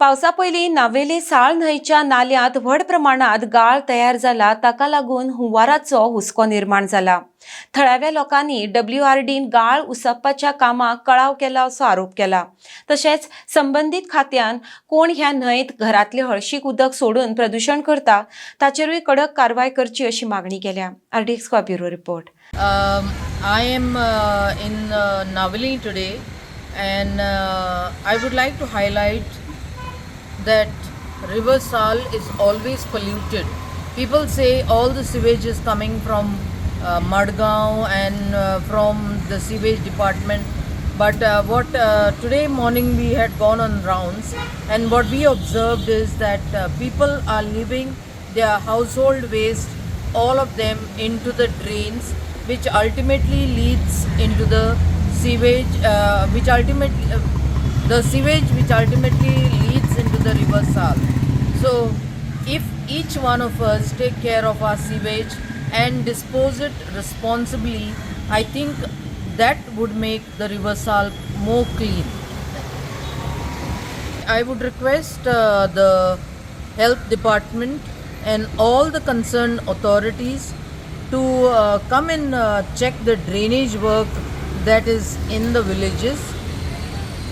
पावसा पयलीं नावेली साळ न्हंयच्या नाल्यांत व्हड प्रमाणात गाळ तयार जाला, ताका लागून हुंवाराचो हुस्को निर्माण जाला. थळाव्या लोकांनी WRDन गाळ उसपपाच्या कामाक कळाव केला असो आरोप केला. तशेंच संबंधीत खात्यान कोण ह्या न्हंयत घरातले हळशीक उदक सोडून प्रदूषण करता ताचेरूय कडक कारवाय करची अशी मागणी केल्या. RDX bureau report. I am in Navali today, and I would like to highlight that River Sal is always polluted. People say all the sewage is coming from Madgaon and from the sewage department. But today morning we had gone on rounds, and what we observed is that people are leaving their household waste, all of them, into the drains, which ultimately leads into the sewage, the sewage which ultimately leads into the River Sal. So if each one of us take care of our sewage and dispose it responsibly, I think that would make the River Sal more clean. I would request the health department and all the concerned authorities to come and check the drainage work that is in the villages,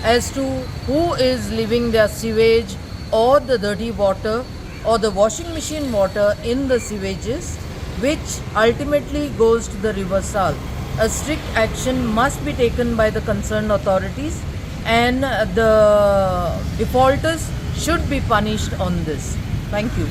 as to who is leaving their sewage or the dirty water or the washing machine water in the sewages, which ultimately goes to the River Sal. A strict action must be taken by the concerned authorities, and the defaulters should be punished on this. Thank you.